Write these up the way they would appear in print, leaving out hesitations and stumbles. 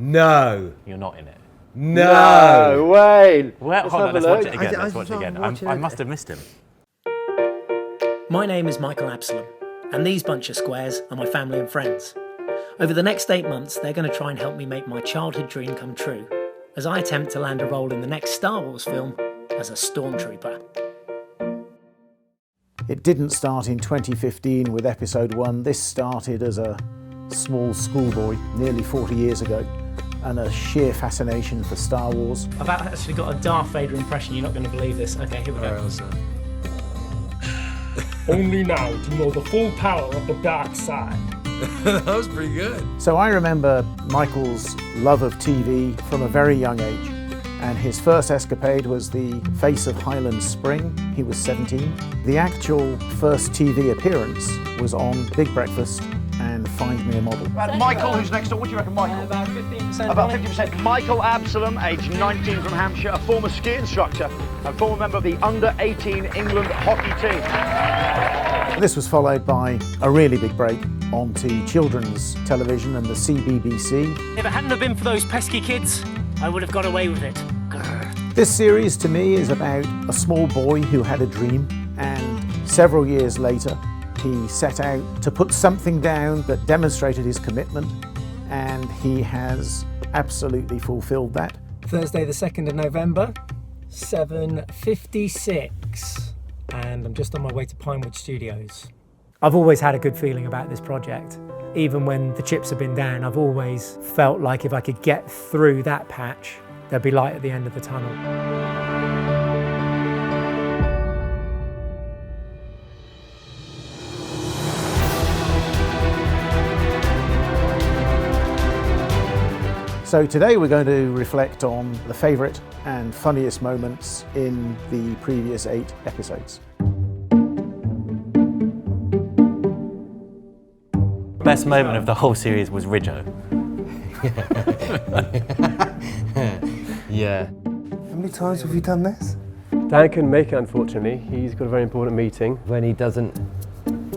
No. You're not in it. No way. Well, hold on, let's watch it again. Let's watch it again. I must have missed him. My name is Michael Absalom, and these bunch of squares are my family and friends. Over the next 8 months, they're going to try and help me make my childhood dream come true, as I attempt to land a role in the next Star Wars film as a Stormtrooper. It didn't start in 2015 with Episode 1. This started as a small schoolboy nearly 40 years ago, and a sheer fascination for Star Wars. I've actually got a Darth Vader impression. You're not going to believe this. Okay, here we go. Only now do you know the full power of the dark side. That was pretty good. So I remember Michael's love of TV from a very young age, and his first escapade was the face of Highland Spring. He was 17. The actual first TV appearance was on Big Breakfast and Find Me a Model. Michael, who's next door? What do you reckon, Michael? About 15%. About 50%. Michael Absalom, aged 19 from Hampshire, a former ski instructor and former member of the under-18 England hockey team. This was followed by a really big break onto children's television and the CBBC. If it hadn't have been for those pesky kids, I would have got away with it. Grr. This series to me is about a small boy who had a dream, and several years later he set out to put something down that demonstrated his commitment, and he has absolutely fulfilled that. Thursday the 2nd of November, 7:56, and I'm just on my way to Pinewood Studios. I've always had a good feeling about this project. Even when the chips have been down, I've always felt like if I could get through that patch, there'd be light at the end of the tunnel. So today we're going to reflect on the favourite and funniest moments in the previous 8 episodes. Best moment of the whole series was Ridjo. Yeah. How many times have you done this? Dan couldn't make it, unfortunately. He's got a very important meeting. When he doesn't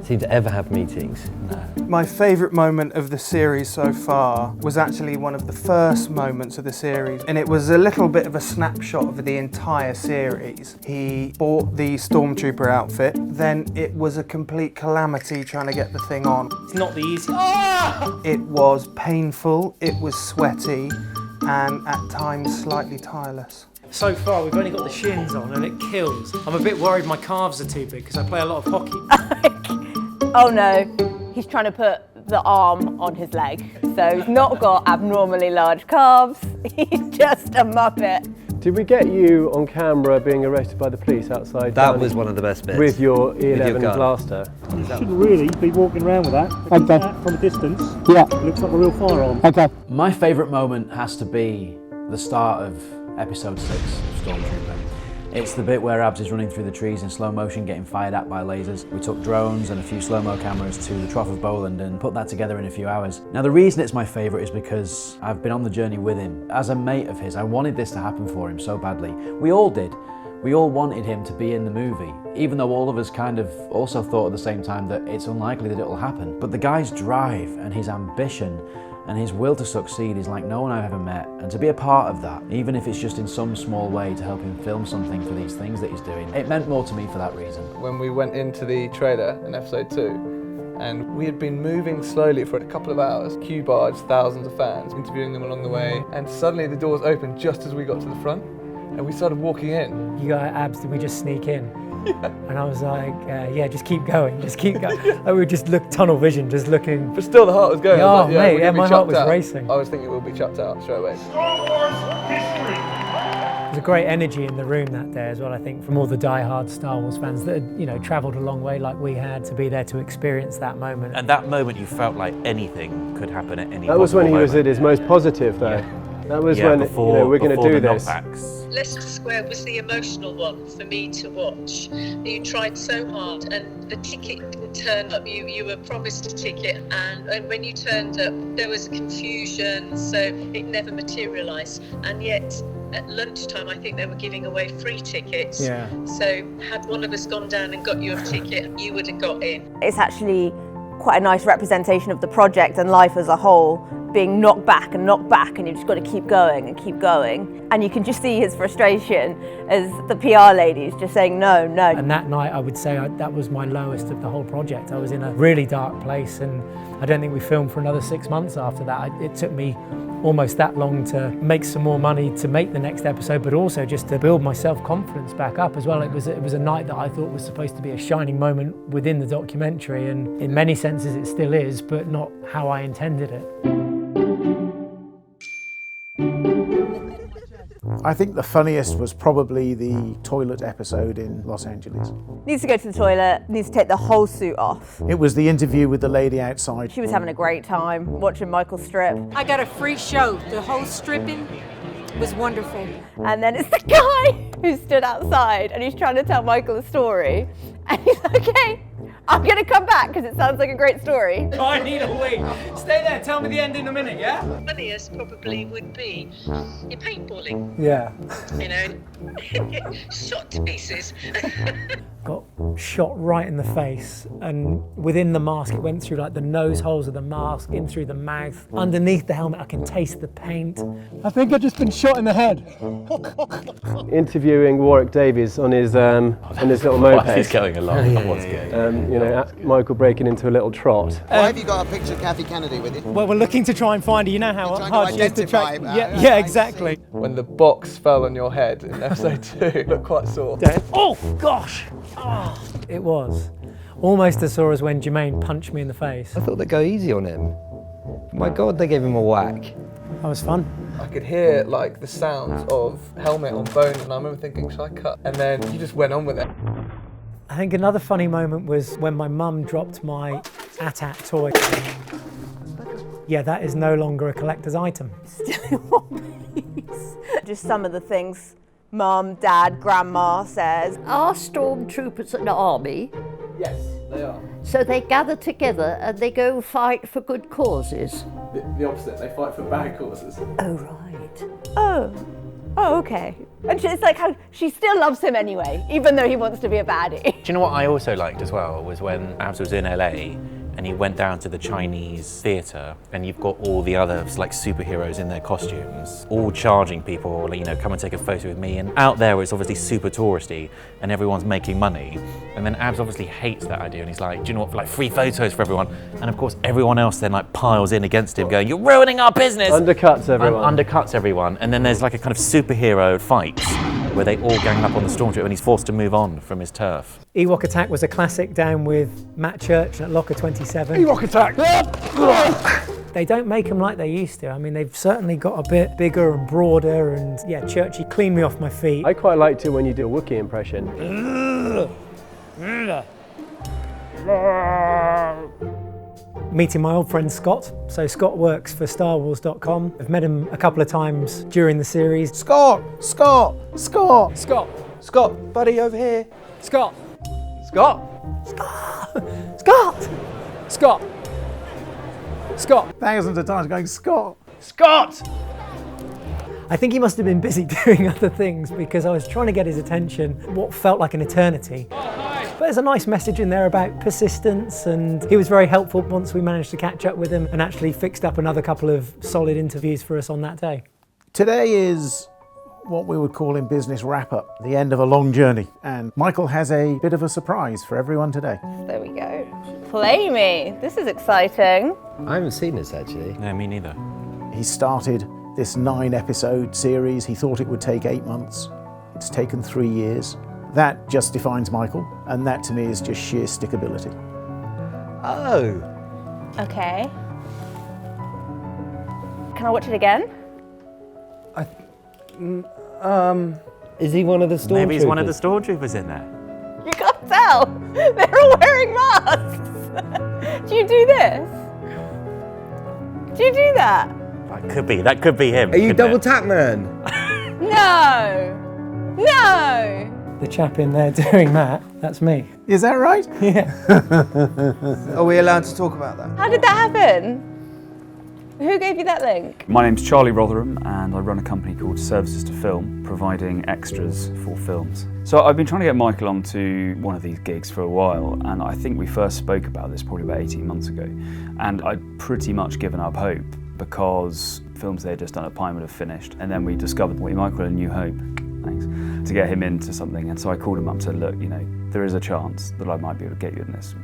seem to ever have meetings. No. My favourite moment of the series so far was actually one of the first moments of the series, and it was a little bit of a snapshot of the entire series. He bought the Stormtrooper outfit, then it was a complete calamity trying to get the thing on. It's not the easiest. It was painful, it was sweaty, and at times slightly tireless. So far, we've only got the shins on and it kills. I'm a bit worried my calves are too big because I play a lot of hockey. Oh no, he's trying to put the arm on his leg. So he's not got abnormally large calves, he's just a muppet. Did we get you on camera being arrested by the police outside? That was one of the best bits. With your E11 gun. blaster. You shouldn't really be walking around with that. Okay. From a distance. Yeah. It looks like a real firearm. Okay. My favourite moment has to be the start of episode 6 of Stormtrooper. It's the bit where Abs is running through the trees in slow motion getting fired at by lasers. We took drones and a few slow-mo cameras to the Trough of Bowland and put that together in a few hours. Now the reason it's my favourite is because I've been on the journey with him. As a mate of his, I wanted this to happen for him so badly. We all did. We all wanted him to be in the movie, even though all of us kind of also thought at the same time that it's unlikely that it will happen. But the guy's drive and his ambition and his will to succeed is like no one I've ever met, and to be a part of that, even if it's just in some small way to help him film something for these things that he's doing, it meant more to me for that reason. When we went into the trailer in episode 2, and we had been moving slowly for a couple of hours, queue barged thousands of fans, interviewing them along the way, and suddenly the doors opened just as we got to the front, and we started walking in. You got Abs, did we just sneak in? Yeah. And I was like, yeah, just keep going, just keep going. Yeah. Like we just looked tunnel vision, just looking. But still the heart was going. Yeah, was like, mate, yeah, my heart was racing. I was thinking we'll be chucked out straight away. Star Wars history. There's a great energy in the room that day as well, I think, from all the die-hard Star Wars fans that had, you know, travelled a long way like we had to be there to experience that moment. And that moment you felt like anything could happen at any moment. That was when he was at his most positive though. Yeah. That was when, before, we're going to do this. Leicester Square was the emotional one for me to watch. You tried so hard and the ticket didn't turn up. You were promised a ticket and when you turned up there was confusion, so it never materialised. And yet at lunchtime I think they were giving away free tickets. Yeah. So had one of us gone down and got you a ticket, you would have got in. It's actually quite a nice representation of the project and life as a whole, being knocked back, and you've just got to keep going and keep going. And you can just see his frustration as the PR lady's just saying no, no. And that night I would say that was my lowest of the whole project. I was in a really dark place, and I don't think we filmed for another 6 months after that. It took me almost that long to make some more money to make the next episode, but also just to build my self-confidence back up as well. It was a night that I thought was supposed to be a shining moment within the documentary, and in many senses it still is, but not how I intended it. I think the funniest was probably the toilet episode in Los Angeles. Needs to go to the toilet, needs to take the whole suit off. It was the interview with the lady outside. She was having a great time watching Michael strip. I got a free show. The whole stripping was wonderful. And then it's the guy who stood outside and he's trying to tell Michael a story. And he's like, okay, I'm gonna come back because it sounds like a great story. I need a wee. Stay there, tell me the end in a minute, yeah? Funniest probably would be your paintballing. Yeah. You know, shot to pieces. Got shot right in the face, and within the mask it went through like the nose holes of the mask, in through the mouth. Underneath the helmet I can taste the paint. I think I've just been shot in the head. Interviewing Warwick Davies on his little moped. He's going along. That was good. You know, Michael breaking into a little trot. Why have you got a picture of Kathy Kennedy with you? Well, we're looking to try and find her. You know how trying hard to she is to identify, track. Yeah, exactly. When the box fell on your head in episode 2, it looked quite sore. Oh gosh! Oh, it was almost as sore as when Jermaine punched me in the face. I thought they'd go easy on him. My God, they gave him a whack. That was fun. I could hear like the sounds of helmet on bone, and I remember thinking, should I cut? And then you just went on with it. I think another funny moment was when my mum dropped my AT-AT toy. Yeah, that is no longer a collector's item. Still in one piece. Just some of the things Mum, Dad, Grandma says. Are stormtroopers an army? Yes, they are. So they gather together and they go fight for good causes? The opposite, they fight for bad causes. Oh, right. Oh, okay. And it's like how she still loves him anyway, even though he wants to be a baddie. Do you know what I also liked as well was when Abs was in LA and he went down to the Chinese theatre, and you've got all the others like superheroes in their costumes, all charging people, you know, come and take a photo with me. And out there it's obviously super touristy and everyone's making money. And then Abs obviously hates that idea, and he's like, do you know what, like free photos for everyone. And of course everyone else then like piles in against him going, you're ruining our business. Undercuts everyone. Undercuts everyone. And then there's like a kind of superhero fight where they all gang up on the Stormtrooper and he's forced to move on from his turf. Ewok Attack was a classic down with Matt Church at Locker 27. Ewok Attack! They don't make them like they used to. I mean, they've certainly got a bit bigger and broader, and yeah, Churchy cleaned me off my feet. I quite liked it when you do a Wookiee impression. Meeting my old friend Scott. So Scott works for StarWars.com. I've met him a couple of times during the series. Scott! Scott! Scott! Scott! Scott, buddy, over here. Scott! Scott! Scott! Scott! Scott! Thousands of times going, Scott! Scott! I think he must have been busy doing other things because I was trying to get his attention, what felt like an eternity. But there's a nice message in there about persistence, and he was very helpful once we managed to catch up with him and actually fixed up another couple of solid interviews for us on that day. Today is what we would call in business wrap-up, the end of a long journey. And Michael has a bit of a surprise for everyone today. There we go. Play me. This is exciting. I haven't seen this actually. No, me neither. He started this 9-episode series. He thought it would take 8 months. It's taken 3 years. That just defines Michael, and that to me is just sheer stickability. Oh. Okay. Can I watch it again? Is he one of the stormtroopers? Maybe he's one of the stormtroopers in there. You can't tell. They're all wearing masks. Do you do this? Do you do that? That could be him. Are you double tap man? No. No. The chap in there doing that, that's me. Is that right? Yeah. Are we allowed to talk about that? How did that happen? Who gave you that link? My name's Charlie Rotherham, and I run a company called Services to Film, providing extras for films. So I've been trying to get Michael onto one of these gigs for a while, and I think we first spoke about this probably about 18 months ago, and I'd pretty much given up hope because films they had just done at Pinewood have finished, and then we discovered Michael in New Hope, thanks, to get him into something. And so I called him up and said, look, there is a chance that I might be able to get you in this.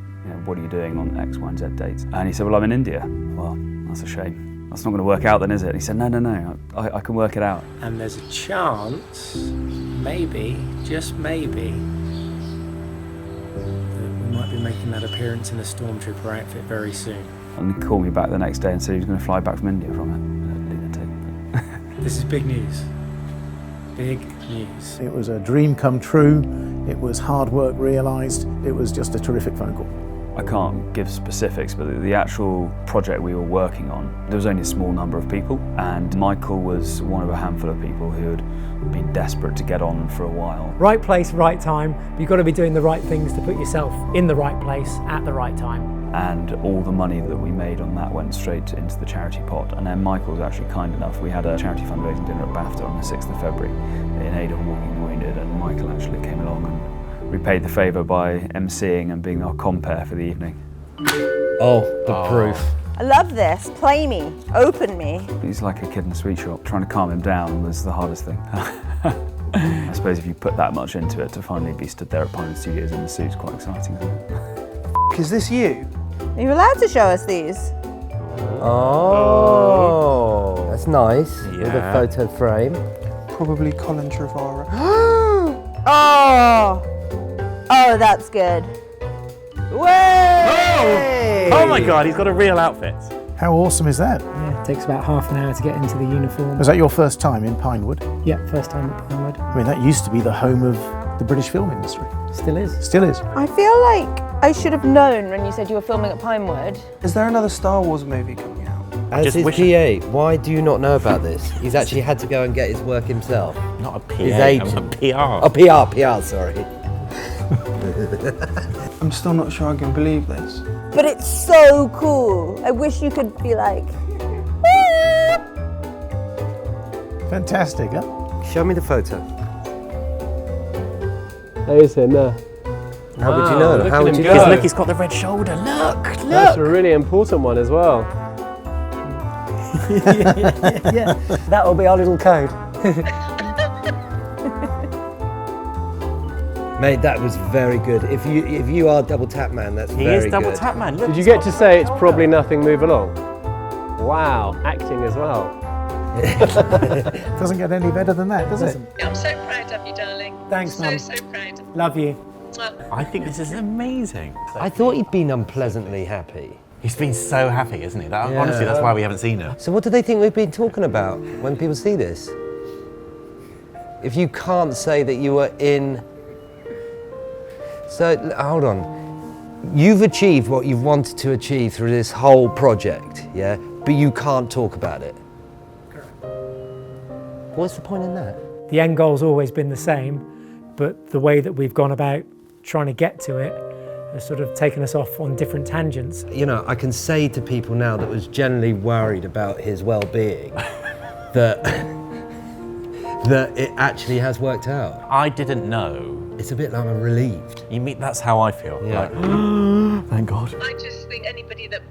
What are you doing on X, Y, and Z dates? And he said, well, I'm in India. Well, that's a shame. That's not going to work out then, is it? And he said, no, I can work it out. And there's a chance, maybe, just maybe, that we might be making that appearance in a Stormtrooper outfit very soon. And he called me back the next day and said he was going to fly back from India from it. Lunatic. This is big news. Big news. It was a dream come true. It was hard work realised. It was just a terrific phone call. I can't give specifics, but the actual project we were working on, there was only a small number of people, and Michael was one of a handful of people who had been desperate to get on for a while. Right place, right time. You've got to be doing the right things to put yourself in the right place at the right time. And all the money that we made on that went straight into the charity pot. And then Michael was actually kind enough. We had a charity fundraising dinner at BAFTA on the 6th of February in aid of Walking the Wounded, and Michael actually came along and repaid the favour by emceeing and being our compere for the evening. Oh, the proof. I love this. Play me. Open me. He's like a kid in a sweet shop. Trying to calm him down was the hardest thing. I suppose if you put that much into it, to finally be stood there at Pinewood Studios in the suit's quite exciting, isn't it? Is this you? Are you allowed to show us these? Oh, that's nice. With a photo frame. Probably Colin Trevorrow. Oh, that's good. Way! Oh my God, he's got a real outfit. How awesome is that? Yeah, it takes about half an hour to get into the uniform. Was that your first time in Pinewood? Yeah, first time at Pinewood. I mean, that used to be the home of the British film industry. Still is. Still is. I feel like I should have known when you said you were filming at Pinewood. Is there another Star Wars movie coming out? As his PA, why do you not know about this? He's actually had to go and get his work himself. Not a PA, His agent. I'm a PR. Oh, PR, sorry. I'm still not sure I can believe this. But it's so cool. I wish you could be like, Fantastic, huh? Show me the photo. There's him there. How would you know? How would you Because know? look, he's got the red shoulder. Look. That's a really important one as well. Yeah, that will be our little code. Mate, that was very good. If you are double tap man, that's He very is good. double tap man. Look, Did you get to say it's probably nothing, move along? Wow, acting as well. Doesn't get any better than that, does it? I'm so proud of you, darling. Thanks, Mum. So proud. Love you. Mwah. I think this is amazing. I thought he'd been unpleasantly happy. He's been so happy, isn't he? Yeah. Honestly, that's why we haven't seen him. So what do they think we've been talking about when people see this? If you can't say that you were in... So, hold on. You've achieved what you've wanted to achieve through this whole project, yeah? But you can't talk about it. What's the point in that? The end goal's always been the same, but the way that we've gone about trying to get to it has sort of taken us off on different tangents. You know, I can say to people now that was generally worried about his well-being that it actually has worked out. I didn't know. It's a bit like I'm relieved. That's how I feel. Yeah. Like, thank God. I just think anybody that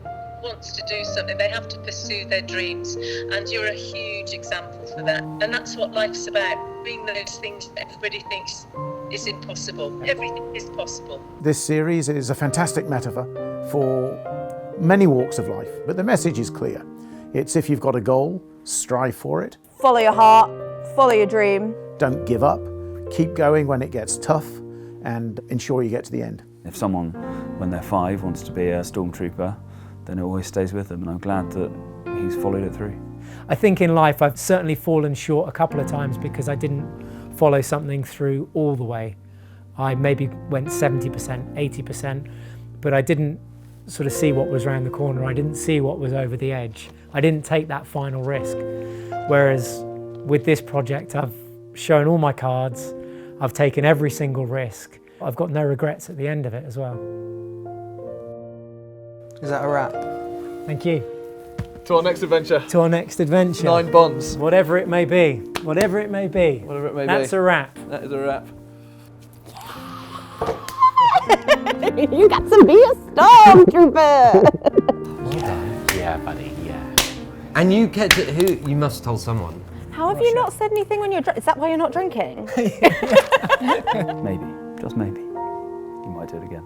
wants to do something, they have to pursue their dreams, and you're a huge example for that. And that's what life's about, being those things that everybody thinks is impossible. Everything is possible. This series is a fantastic metaphor for many walks of life, but the message is clear. It's if you've got a goal, strive for it. follow your heart, follow your dream. Don't give up. Keep going when it gets tough and ensure you get to the end. If someone, when they're 5, wants to be a Stormtrooper, then it always stays with them, and I'm glad that he's followed it through. I think in life I've certainly fallen short a couple of times because I didn't follow something through all the way. I maybe went 70%, 80%, but I didn't sort of see what was around the corner. I didn't see what was over the edge. I didn't take that final risk. Whereas with this project, I've shown all my cards, I've taken every single risk. I've got no regrets at the end of it as well. Is that a wrap? Thank you. To our next adventure. To our next adventure. 9 bonds. Whatever it may be. Whatever it may be. Whatever it may be. That's a wrap. That is a wrap. You got to be a Stormtrooper. Yeah, buddy, yeah. And you kept it, who, you must have told someone. How have you not said anything when you're drunk? Is that why you're not drinking? Maybe, just maybe, you might do it again.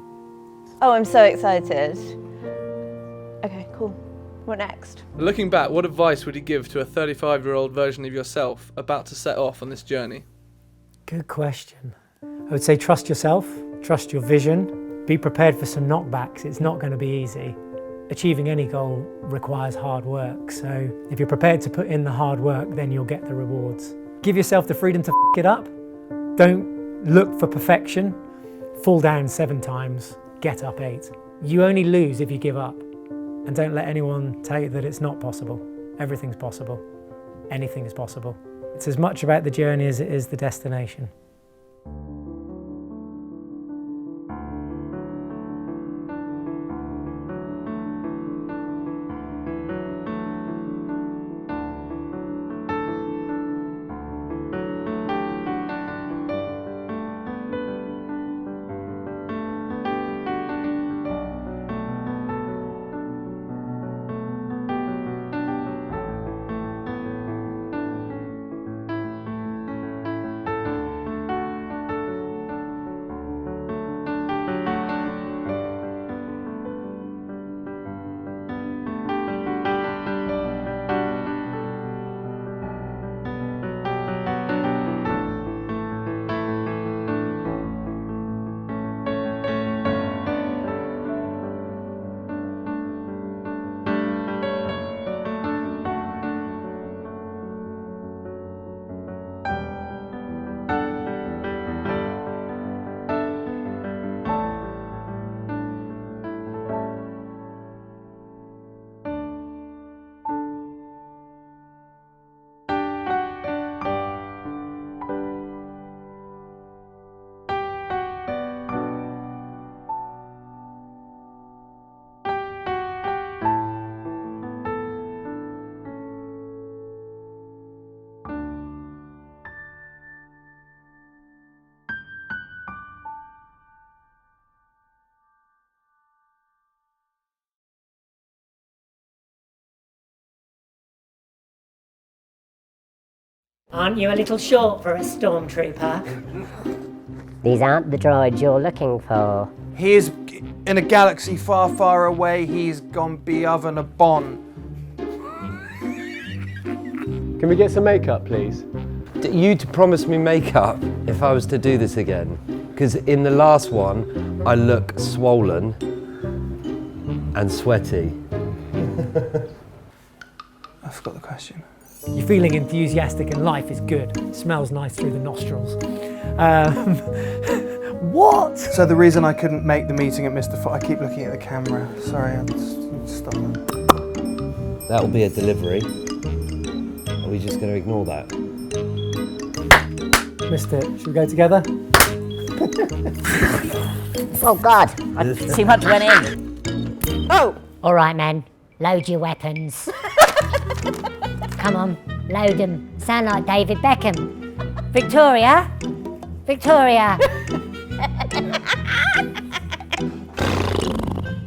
Oh, I'm so excited. Okay, cool. What next? Looking back, what advice would you give to a 35-year-old version of yourself about to set off on this journey? Good question. I would say trust yourself, trust your vision, be prepared for some knockbacks. It's not going to be easy. Achieving any goal requires hard work, so if you're prepared to put in the hard work, then you'll get the rewards. Give yourself the freedom to f it up. Don't look for perfection. Fall down 7 times, get up 8. You only lose if you give up. And don't let anyone tell you that it's not possible. Everything's possible. Anything is possible. It's as much about the journey as it is the destination. Aren't you a little short for a Stormtrooper? These aren't the droids you're looking for. He is in a galaxy far, far away. He's gone beyond a bond. Can we get some makeup, please? You to promise me makeup if I was to do this again. Because in the last one, I look swollen and sweaty. I forgot the question. You're feeling enthusiastic and life is good. It smells nice through the nostrils. What? So the reason I couldn't make the meeting at Mr. I keep looking at the camera. Sorry, I just stop that. That will be a delivery. Are we just going to ignore that? Missed it. Should we go together? Oh God! Too much went in. Oh! All right, men. Load your weapons. Come on, load them. Sound like David Beckham. Victoria? Victoria!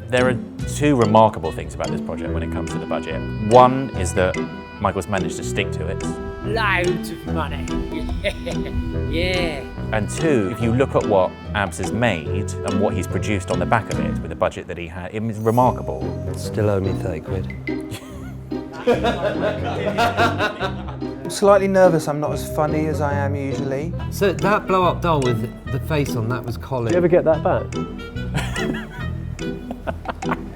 There are 2 remarkable things about this project when it comes to the budget. One is that Michael's managed to stick to it. Loads of money. Yeah. And 2, if you look at what Abs has made and what he's produced on the back of it with the budget that he had, it is remarkable. Still owe me 30 quid. I'm slightly nervous. I'm not as funny as I am usually. So that blow-up doll with the face on, that was Colin. Do you ever get that back?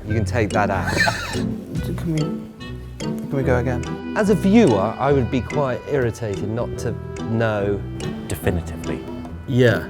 You can take that out. Can we go again? As a viewer, I would be quite irritated not to know definitively. Yeah.